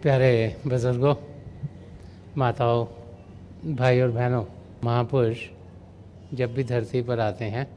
प्यारे बुजुर्गों, माताओं, भाई और बहनों, महापुरुष जब भी धरती पर आते हैं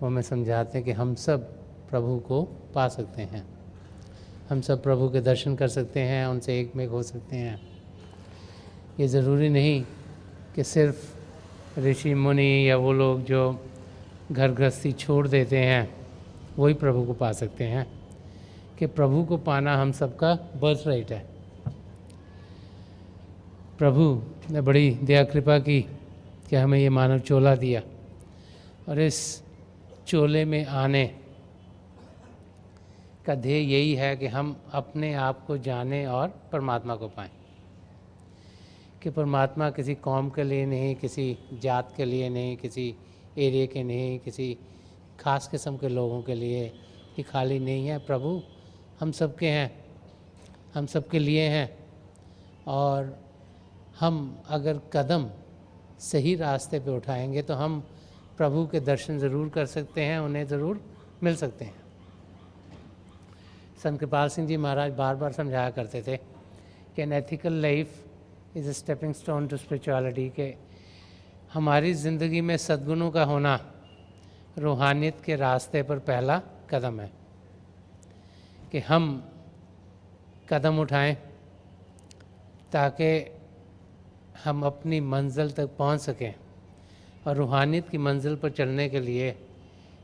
वो हमें समझाते हैं कि हम सब प्रभु को पा सकते हैं, हम सब प्रभु के दर्शन कर सकते हैं, उनसे एक में हो सकते हैं। ये ज़रूरी नहीं कि सिर्फ ऋषि मुनि या वो लोग जो घर गृहस्थी छोड़ देते हैं वही प्रभु को पा सकते हैं, कि प्रभु को पाना हम सबका बर्थ राइट है। प्रभु ने बड़ी दया कृपा की कि हमें ये मानव चोला दिया, और इस चोले में आने का ध्येय यही है कि हम अपने आप को जानें और परमात्मा को पाएं। कि परमात्मा किसी कौम के लिए नहीं, किसी जात के लिए नहीं, किसी एरिया के नहीं, किसी खास किस्म के लोगों के लिए ही खाली नहीं है। प्रभु हम सबके हैं, हम सबके लिए हैं, और हम अगर कदम सही रास्ते पे उठाएंगे तो हम प्रभु के दर्शन ज़रूर कर सकते हैं, उन्हें ज़रूर मिल सकते हैं। संत कृपाल सिंह जी महाराज बार बार समझाया करते थे कि an ethical life is a stepping stone to spirituality, के हमारी ज़िंदगी में सद्गुणों का होना रूहानियत के रास्ते पर पहला कदम है। कि हम कदम उठाएं ताकि हम अपनी मंजिल तक पहुंच सकें, और रूहानियत की मंजिल पर चलने के लिए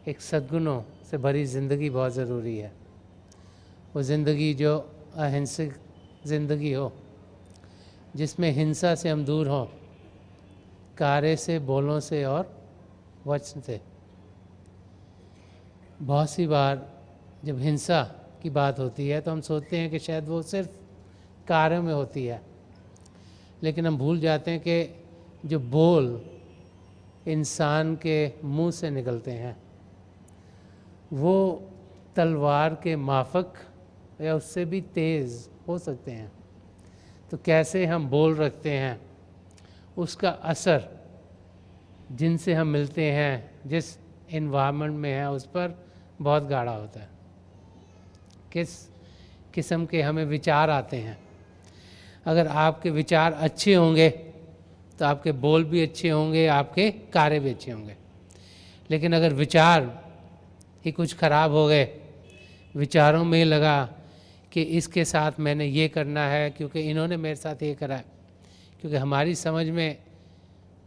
एक सद्गुणों से भरी ज़िंदगी बहुत ज़रूरी है। वो ज़िंदगी जो अहिंसक ज़िंदगी हो, जिसमें हिंसा से हम दूर हों, कार्य से, बोलों से और वचन से। बहुत सी बार जब हिंसा की बात होती है तो हम सोचते हैं कि शायद वो सिर्फ कार्य में होती है, लेकिन हम भूल जाते हैं कि जो बोल इंसान के मुंह से निकलते हैं वो तलवार के माफक या उससे भी तेज़ हो सकते हैं। तो कैसे हम बोल रखते हैं, उसका असर जिनसे हम मिलते हैं, जिस इन्वायरमेंट में है, उस पर बहुत गाढ़ा होता है। किस किस्म के हमें विचार आते हैं। अगर आपके विचार अच्छे होंगे तो आपके बोल भी अच्छे होंगे, आपके कार्य भी अच्छे होंगे। लेकिन अगर विचार ही कुछ खराब हो गए, विचारों में लगा कि इसके साथ मैंने ये करना है क्योंकि इन्होंने मेरे साथ ये करा है, क्योंकि हमारी समझ में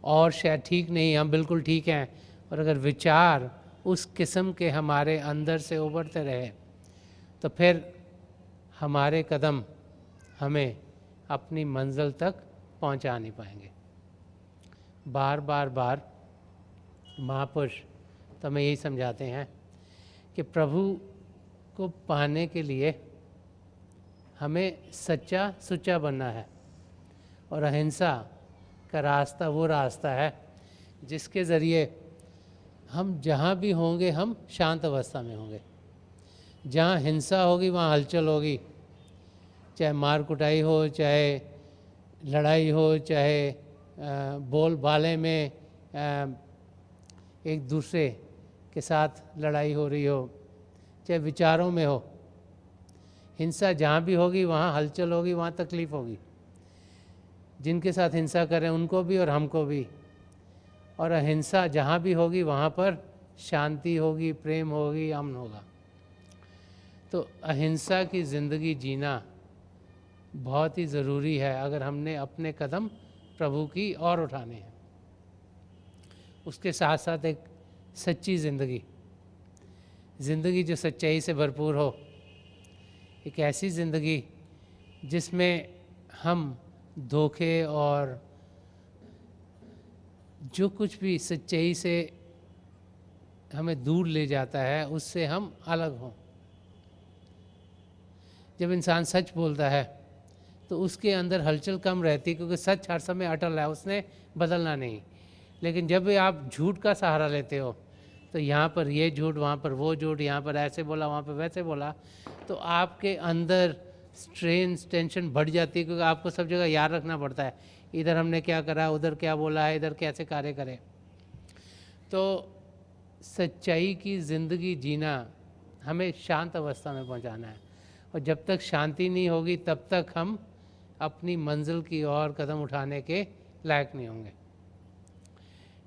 और शायद ठीक नहीं, हम बिल्कुल ठीक हैं, और अगर विचार उस किस्म के हमारे अंदर से उभरते रहे तो फिर हमारे कदम हमें अपनी मंजिल तक पहुंचा नहीं पाएंगे। बार बार महापुरुष तो हमें यही समझाते हैं कि प्रभु को पाने के लिए हमें सच्चा सुच्चा बनना है, और अहिंसा का रास्ता वो रास्ता है जिसके ज़रिए हम जहाँ भी होंगे हम शांत अवस्था में होंगे। जहाँ हिंसा होगी वहाँ हलचल होगी, चाहे मार कुटाई हो, चाहे लड़ाई हो, चाहे बोल बाले में एक दूसरे के साथ लड़ाई हो रही हो, चाहे विचारों में हो। हिंसा जहाँ भी होगी वहाँ हलचल होगी, वहाँ तकलीफ़ होगी। जिनके साथ हिंसा करें उनको भी और हमको भी। और अहिंसा जहाँ भी होगी वहाँ पर शांति होगी, प्रेम होगी, अमन होगा। तो अहिंसा की ज़िंदगी जीना बहुत ही ज़रूरी है अगर हमने अपने कदम प्रभु की ओर उठाने हैं। उसके साथ साथ एक सच्ची ज़िंदगी जो सच्चाई से भरपूर हो, एक ऐसी ज़िंदगी जिसमें हम धोखे और जो कुछ भी सच्चाई से हमें दूर ले जाता है उससे हम अलग हों। जब इंसान सच बोलता है तो उसके अंदर हलचल कम रहती, क्योंकि सच हर समय अटल है, उसने बदलना नहीं। लेकिन जब भी आप झूठ का सहारा लेते हो तो यहाँ पर ये झूठ, वहाँ पर वो झूठ, यहाँ पर ऐसे बोला, वहाँ पर वैसे बोला, तो आपके अंदर स्ट्रेस, टेंशन बढ़ जाती है, क्योंकि आपको सब जगह याद रखना पड़ता है, इधर हमने क्या करा, उधर क्या बोला है, इधर कैसे कार्य करें। तो सच्चाई की ज़िंदगी जीना हमें शांत अवस्था में पहुँचाना है, और जब तक शांति नहीं होगी तब तक हम अपनी मंजिल की ओर कदम उठाने के लायक नहीं होंगे।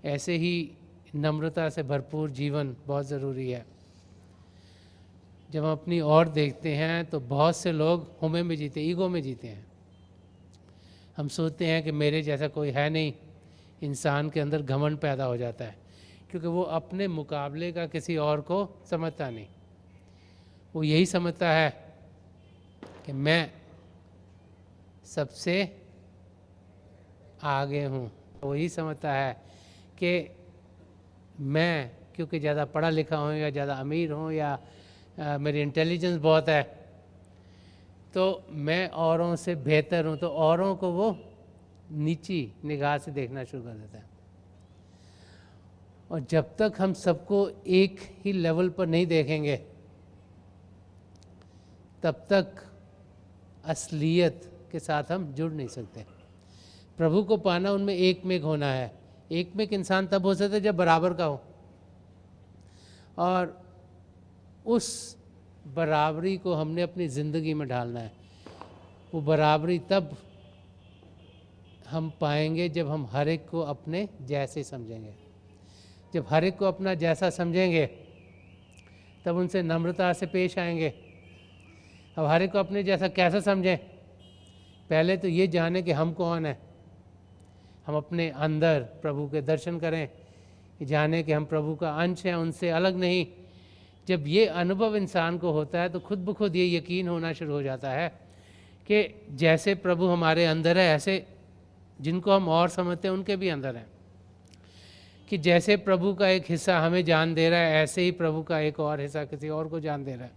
ऐसे ही नम्रता से भरपूर जीवन बहुत ज़रूरी है। जब हम अपनी ओर देखते हैं तो बहुत से लोग हुमे में जीते, ईगो में जीते हैं। हम सोचते हैं कि मेरे जैसा कोई है नहीं। इंसान के अंदर घमंड पैदा हो जाता है क्योंकि वो अपने मुकाबले का किसी और को समझता नहीं। वो यही समझता है कि मैं सबसे आगे हूँ। वो यही समझता है कि मैं क्योंकि ज़्यादा पढ़ा लिखा हूँ या ज़्यादा अमीर हूँ या मेरी इंटेलिजेंस बहुत है तो मैं औरों से बेहतर हूँ, तो औरों को वो नीची निगाह से देखना शुरू कर देता है। और जब तक हम सबको एक ही लेवल पर नहीं देखेंगे तब तक असलियत के साथ हम जुड़ नहीं सकते। प्रभु को पाना उनमें एक में होना है। एक में इंसान तब हो सकता है जब बराबर का हो, और उस बराबरी को हमने अपनी ज़िंदगी में ढालना है। वो बराबरी तब हम पाएंगे जब हम हर एक को अपने जैसे समझेंगे। जब हर एक को अपना जैसा समझेंगे तब उनसे नम्रता से पेश आएंगे। अब हर एक को अपने जैसा कैसे समझें? पहले तो ये जाने कि हम कौन हैं। हम अपने अंदर प्रभु के दर्शन करें, जाने कि हम प्रभु का अंश हैं, उनसे अलग नहीं। जब ये अनुभव इंसान को होता है तो खुद ब खुद ये यकीन होना शुरू हो जाता है कि जैसे प्रभु हमारे अंदर है ऐसे जिनको हम और समझते हैं उनके भी अंदर है। कि जैसे प्रभु का एक हिस्सा हमें जान दे रहा है ऐसे ही प्रभु का एक और हिस्सा किसी और को जान दे रहा है।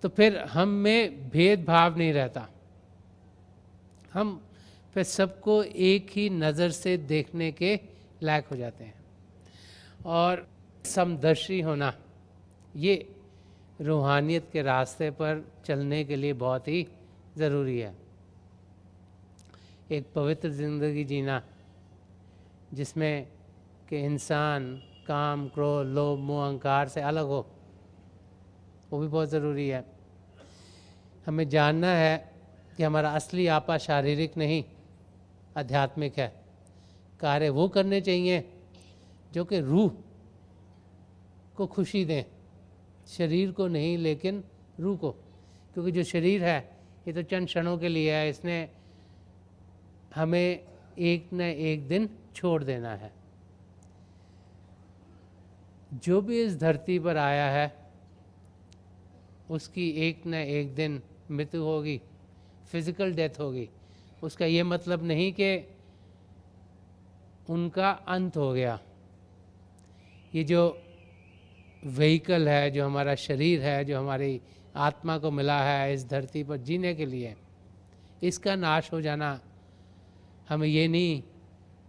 तो फिर हम में भेदभाव नहीं रहता। हम फिर सबको एक ही नज़र से देखने के लायक हो जाते हैं। और समदर्शी होना ये रूहानियत के रास्ते पर चलने के लिए बहुत ही ज़रूरी है। एक पवित्र ज़िंदगी जीना जिसमें कि इंसान काम, क्रोध, लोभ, मोह, अहंकार से अलग हो, वो भी बहुत ज़रूरी है। हमें जानना है कि हमारा असली आपा शारीरिक नहीं आध्यात्मिक है। कार्य वो करने चाहिए जो कि रूह को खुशी दें, शरीर को नहीं लेकिन रूह को। क्योंकि जो शरीर है ये तो चंद क्षणों के लिए है, इसने हमें एक न एक दिन छोड़ देना है। जो भी इस धरती पर आया है उसकी एक न एक दिन मृत्यु होगी, फिजिकल डेथ होगी। उसका ये मतलब नहीं कि उनका अंत हो गया। ये जो व्हीकल है, जो हमारा शरीर है, जो हमारी आत्मा को मिला है इस धरती पर जीने के लिए, इसका नाश हो जाना हमें ये नहीं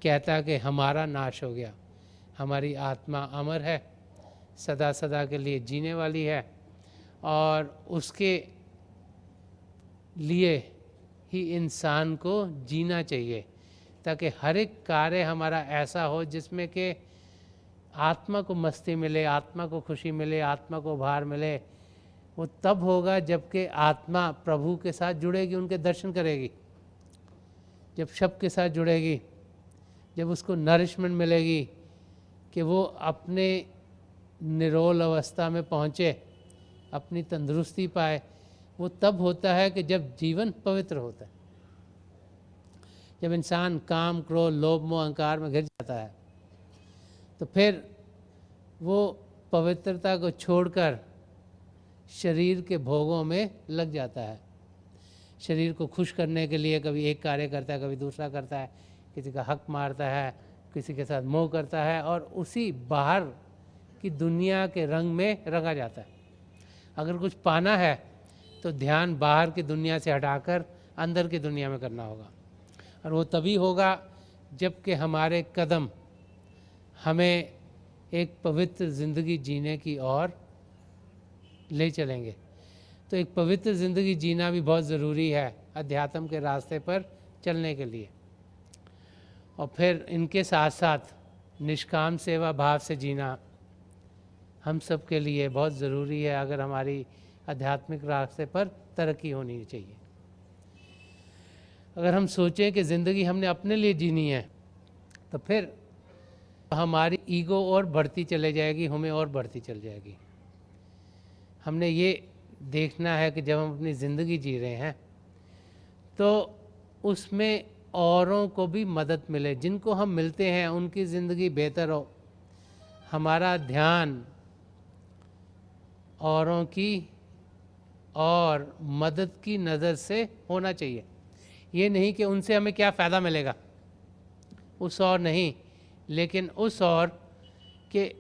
कहता कि हमारा नाश हो गया। हमारी आत्मा अमर है, सदा सदा के लिए जीने वाली है, और उसके लिए ही इंसान को जीना चाहिए ताकि हर एक कार्य हमारा ऐसा हो जिसमें कि आत्मा को मस्ती मिले, आत्मा को खुशी मिले, आत्मा को उभार मिले। वो तब होगा जबकि आत्मा प्रभु के साथ जुड़ेगी, उनके दर्शन करेगी, जब शब्द के साथ जुड़ेगी, जब उसको नरिशमेंट मिलेगी कि वो अपने निरोल अवस्था में पहुँचे, अपनी तंदुरुस्ती पाए। वो तब होता है कि जब जीवन पवित्र होता है। जब इंसान काम, क्रोध, लोभ, मोह, अहंकार में घिर जाता है तो फिर वो पवित्रता को छोड़कर शरीर के भोगों में लग जाता है। शरीर को खुश करने के लिए कभी एक कार्य करता है, कभी दूसरा करता है, किसी का हक मारता है, किसी के साथ मोह करता है, और उसी बाहर की दुनिया के रंग में रंगा जाता है। अगर कुछ पाना है तो ध्यान बाहर की दुनिया से हटाकर अंदर की दुनिया में करना होगा, और वो तभी होगा जबकि हमारे कदम हमें एक पवित्र ज़िंदगी जीने की ओर ले चलेंगे। तो एक पवित्र ज़िंदगी जीना भी बहुत ज़रूरी है अध्यात्म के रास्ते पर चलने के लिए। और फिर इनके साथ साथ निष्काम सेवा भाव से जीना हम सब के लिए बहुत ज़रूरी है अगर हमारी आध्यात्मिक रास्ते पर तरक्की होनी चाहिए। अगर हम सोचें कि ज़िंदगी हमने अपने लिए जीनी है, तो फिर हमारी ईगो और बढ़ती चले जाएगी, हमें और बढ़ती चल जाएगी। हमने ये देखना है कि जब हम अपनी ज़िंदगी जी रहे हैं तो उसमें औरों को भी मदद मिले, जिनको हम मिलते हैं उनकी ज़िंदगी बेहतर हो। हमारा ध्यान औरों की और मदद की नज़र से होना चाहिए। ये नहीं कि उनसे हमें क्या फ़ायदा मिलेगा, उस और नहीं, लेकिन उस और कि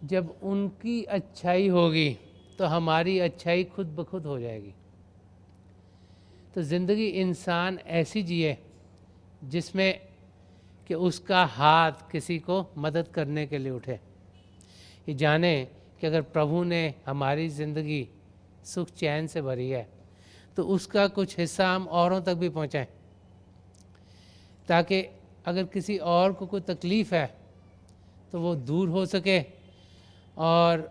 जब उनकी अच्छाई होगी तो हमारी अच्छाई खुद ब खुद हो जाएगी। तो ज़िंदगी इंसान ऐसी जिए जिसमें कि उसका हाथ किसी को मदद करने के लिए उठे। ये जाने कि अगर प्रभु ने हमारी ज़िंदगी सुख चैन से भरी है तो उसका कुछ हिस्सा हम औरों तक भी पहुँचाएं, ताकि अगर किसी और को कोई तकलीफ़ है तो वो दूर हो सके। और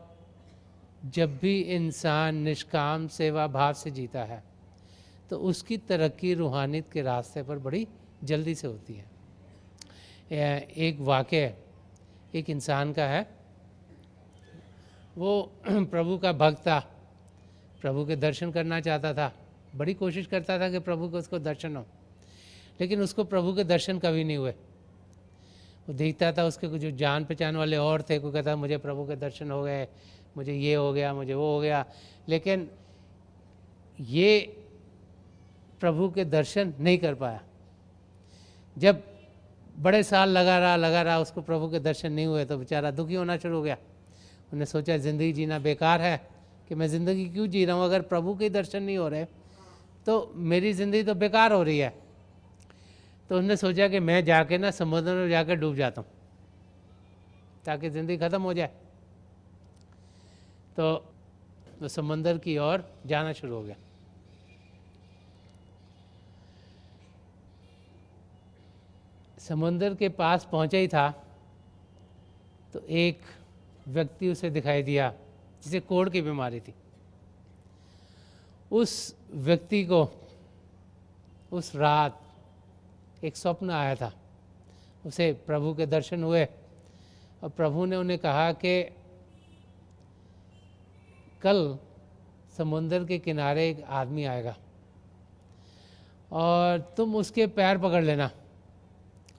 जब भी इंसान निष्काम सेवा भाव से जीता है तो उसकी तरक्की रूहानियत के रास्ते पर बड़ी जल्दी से होती है। एक वाक़या एक इंसान का है, वो प्रभु का भक्त था, प्रभु के दर्शन करना चाहता था, बड़ी कोशिश करता था कि प्रभु को उसको दर्शन हो, लेकिन उसको प्रभु के दर्शन कभी नहीं हुए। वो देखता था उसके कुछ जो जान पहचान वाले और थे, कोई कहता मुझे प्रभु के दर्शन हो गए, मुझे ये हो गया, मुझे वो हो गया, लेकिन ये प्रभु के दर्शन नहीं कर पाया। जब बड़े साल लगा रहा उसको प्रभु के दर्शन नहीं हुए तो बेचारा दुखी होना शुरू हो गया। उन्हें सोचा ज़िंदगी जीना बेकार है, कि मैं ज़िंदगी क्यों जी रहा हूँ, अगर प्रभु के दर्शन नहीं हो रहे तो मेरी ज़िंदगी तो बेकार हो रही है। तो उसने सोचा कि मैं जाके ना समुद्र में जाकर डूब जाता हूँ ताकि ज़िंदगी ख़त्म हो जाए। तो वो समंदर की ओर जाना शुरू हो गया। समुंदर के पास पहुंचा ही था तो एक व्यक्ति उसे दिखाई दिया जिसे कोढ़ की बीमारी थी। उस व्यक्ति को उस रात एक स्वप्न आया था, उसे प्रभु के दर्शन हुए और प्रभु ने उन्हें कहा कि कल समुंदर के किनारे एक आदमी आएगा और तुम उसके पैर पकड़ लेना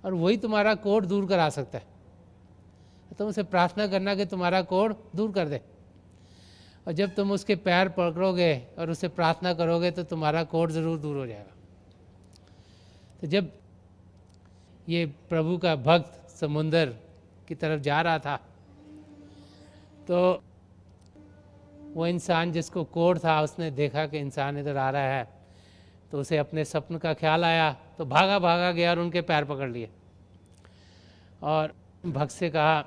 और वही तुम्हारा कोढ़ दूर करा सकता है। तुम उसे प्रार्थना करना कि तुम्हारा कोढ़ दूर कर दे, और जब तुम उसके पैर पकड़ोगे और उसे प्रार्थना करोगे तो तुम्हारा कोढ़ ज़रूर दूर हो जाएगा। तो जब ये प्रभु का भक्त समुंदर की तरफ जा रहा था तो वो इंसान जिसको कोढ़ था उसने देखा कि इंसान इधर आ रहा है, तो उसे अपने सपने का ख्याल आया, तो भागा गया और उनके पैर पकड़ लिए और भक्त से कहा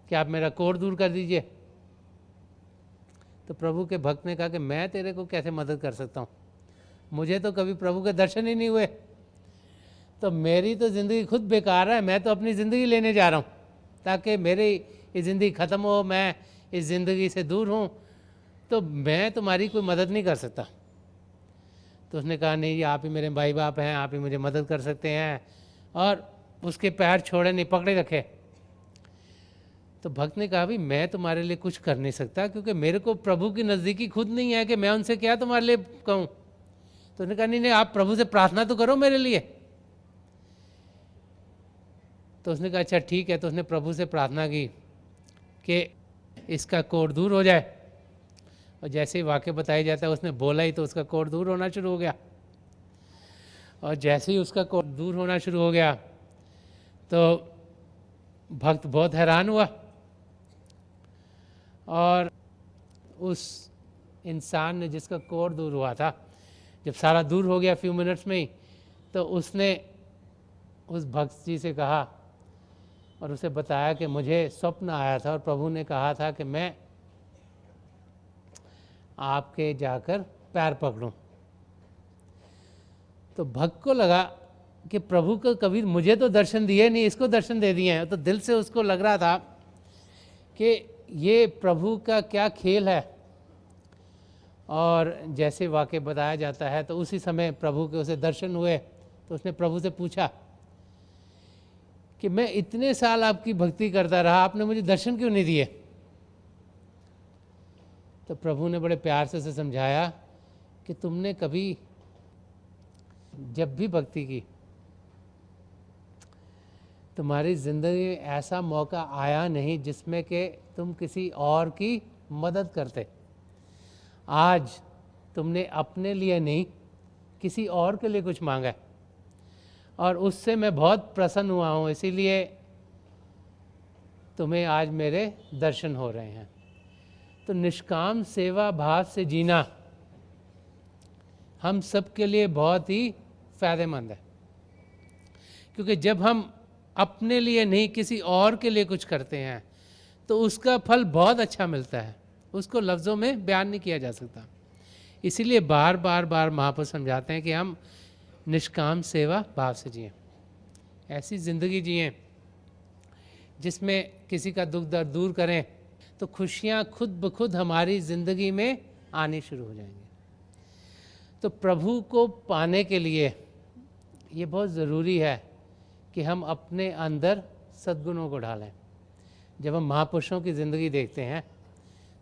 कि आप मेरा कोढ़ दूर कर दीजिए। तो प्रभु के भक्त ने कहा कि मैं तेरे को कैसे मदद कर सकता हूँ, मुझे तो कभी प्रभु के दर्शन ही नहीं हुए, तो मेरी तो ज़िंदगी खुद बेकार है, मैं तो अपनी ज़िंदगी लेने जा रहा हूँ ताकि मेरी ये ज़िंदगी ख़त्म हो, मैं इस ज़िंदगी से दूर हूँ, तो मैं तुम्हारी कोई मदद नहीं कर सकता। तो उसने कहा नहीं, ये आप ही मेरे भाई बाप हैं, आप ही मुझे मदद कर सकते हैं, और उसके पैर छोड़े नहीं, पकड़े रखे। तो भक्त ने कहा भी मैं तुम्हारे लिए कुछ कर नहीं सकता, क्योंकि मेरे को प्रभु की नज़दीकी खुद नहीं है कि मैं उनसे क्या तुम्हारे लिए कहूँ। तो उसने कहा नहीं, आप प्रभु से प्रार्थना तो करो मेरे लिए। तो उसने कहा अच्छा ठीक है। तो उसने प्रभु से प्रार्थना की कि इसका कोढ़ दूर हो जाए, और जैसे ही वाक्य बताया जाता है उसने बोला ही तो उसका कोढ़ दूर होना शुरू हो गया। और जैसे ही उसका कोढ़ दूर होना शुरू हो गया तो भक्त बहुत हैरान हुआ, और उस इंसान ने जिसका कोढ़ दूर हुआ था, जब सारा दूर हो गया फ्यू मिनट्स में ही, तो उसने उस भक्त जी से कहा और उसे बताया कि मुझे स्वप्न आया था और प्रभु ने कहा था कि मैं आपके जाकर पैर पकड़ूं। तो भक्त को लगा कि प्रभु को कभी मुझे तो दर्शन दिए नहीं, इसको दर्शन दे दिए हैं। तो दिल से उसको लग रहा था कि ये प्रभु का क्या खेल है। और जैसे वाक्य बताया जाता है तो उसी समय प्रभु के उसे दर्शन हुए, तो उसने प्रभु से पूछा कि मैं इतने साल आपकी भक्ति करता रहा, आपने मुझे दर्शन क्यों नहीं दिए? तो प्रभु ने बड़े प्यार से उसे समझाया कि तुमने कभी जब भी भक्ति की, तुम्हारी ज़िंदगी में ऐसा मौका आया नहीं जिसमें कि तुम किसी और की मदद करते। आज तुमने अपने लिए नहीं, किसी और के लिए कुछ मांगा है, और उससे मैं बहुत प्रसन्न हुआ हूँ, इसीलिए तुम्हें आज मेरे दर्शन हो रहे हैं। तो निष्काम सेवा भाव से जीना हम सब के लिए बहुत ही फ़ायदेमंद है, क्योंकि जब हम अपने लिए नहीं किसी और के लिए कुछ करते हैं तो उसका फल बहुत अच्छा मिलता है, उसको लफ्ज़ों में बयान नहीं किया जा सकता। इसीलिए बार बार महापुरुष समझाते हैं कि हम निष्काम सेवा भाव से जिएं, ऐसी ज़िंदगी जिएं जिसमें किसी का दुख दर्द दूर करें, तो खुशियाँ खुद ब खुद हमारी ज़िंदगी में आनी शुरू हो जाएंगी। तो प्रभु को पाने के लिए ये बहुत ज़रूरी है कि हम अपने अंदर सद्गुणों को ढालें। जब हम महापुरुषों की ज़िंदगी देखते हैं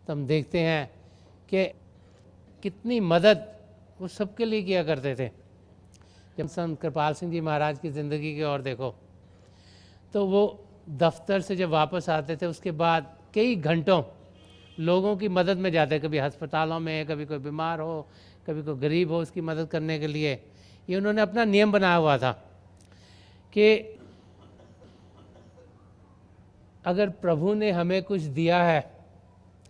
तो हम देखते हैं कि कितनी मदद वो सबके लिए किया करते थे। जब संत कृपाल सिंह जी महाराज की ज़िंदगी की ओर देखो तो वो दफ्तर से जब वापस आते थे उसके बाद कई घंटों लोगों की मदद में जाते, कभी अस्पतालों में, कभी कोई बीमार हो, कभी कोई गरीब हो, उसकी मदद करने के लिए। ये उन्होंने अपना नियम बनाया हुआ था कि अगर प्रभु ने हमें कुछ दिया है,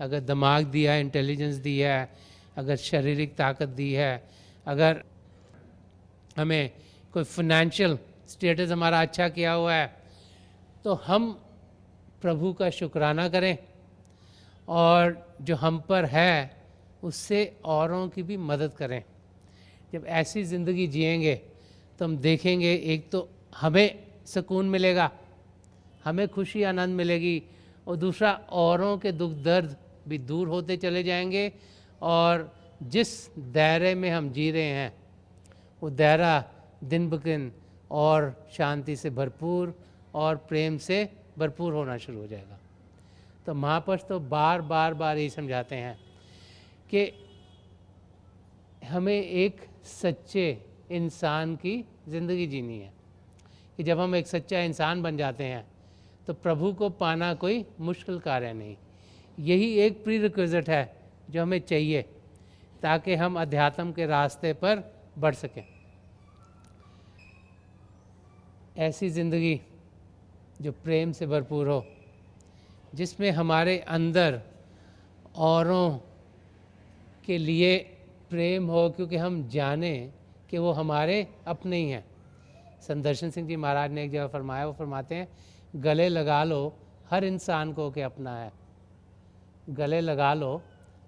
अगर दिमाग दिया है, इंटेलिजेंस दी है, अगर शारीरिक ताकत दी है, अगर हमें कोई फाइनेंशियल स्टेटस हमारा अच्छा किया हुआ है, तो हम प्रभु का शुक्राना करें और जो हम पर है उससे औरों की भी मदद करें। जब ऐसी ज़िंदगी जिएंगे तो हम देखेंगे, एक तो हमें सुकून मिलेगा, हमें खुशी आनंद मिलेगी, और दूसरा औरों के दुख दर्द भी दूर होते चले जाएंगे, और जिस दायरे में हम जी रहे हैं वो दायरा दिन ब दिन और शांति से भरपूर और प्रेम से भरपूर होना शुरू हो जाएगा। तो महापुरुष तो बार बार यही समझाते हैं कि हमें एक सच्चे इंसान की ज़िंदगी जीनी है, कि जब हम एक सच्चा इंसान बन जाते हैं तो प्रभु को पाना कोई मुश्किल कार्य नहीं। यही एक प्रीरिक्विजिट है जो हमें चाहिए ताकि हम अध्यात्म के रास्ते पर बढ़ सकें। ऐसी ज़िंदगी जो प्रेम से भरपूर हो, जिसमें हमारे अंदर औरों के लिए प्रेम हो, क्योंकि हम जाने कि वो हमारे अपने ही हैं। संत दर्शन सिंह जी महाराज ने एक जगह फरमाया, वो फरमाते हैं, गले लगा लो हर इंसान को कि अपना है, गले लगा लो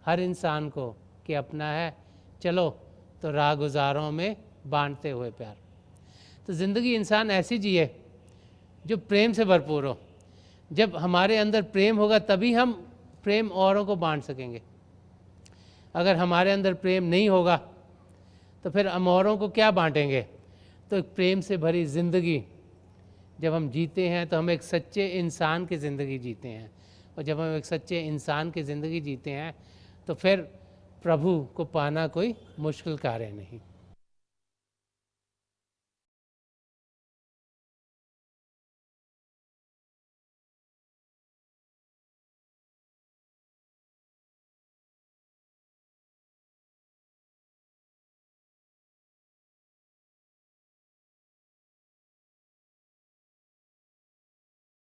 हर इंसान को कि अपना है, चलो तो राह गुजारों में बांटते हुए प्यार। तो ज़िंदगी इंसान ऐसी जिए जो प्रेम से भरपूर हो। जब हमारे अंदर प्रेम होगा तभी हम प्रेम औरों को बांट सकेंगे। अगर हमारे अंदर प्रेम नहीं होगा तो फिर हम औरों को क्या बांटेंगे। तो एक प्रेम से भरी ज़िंदगी जब हम जीते हैं तो हम एक सच्चे इंसान की ज़िंदगी जीते हैं, और जब हम एक सच्चे इंसान की ज़िंदगी जीते हैं तो फिर प्रभु को पाना कोई मुश्किल कार्य नहीं।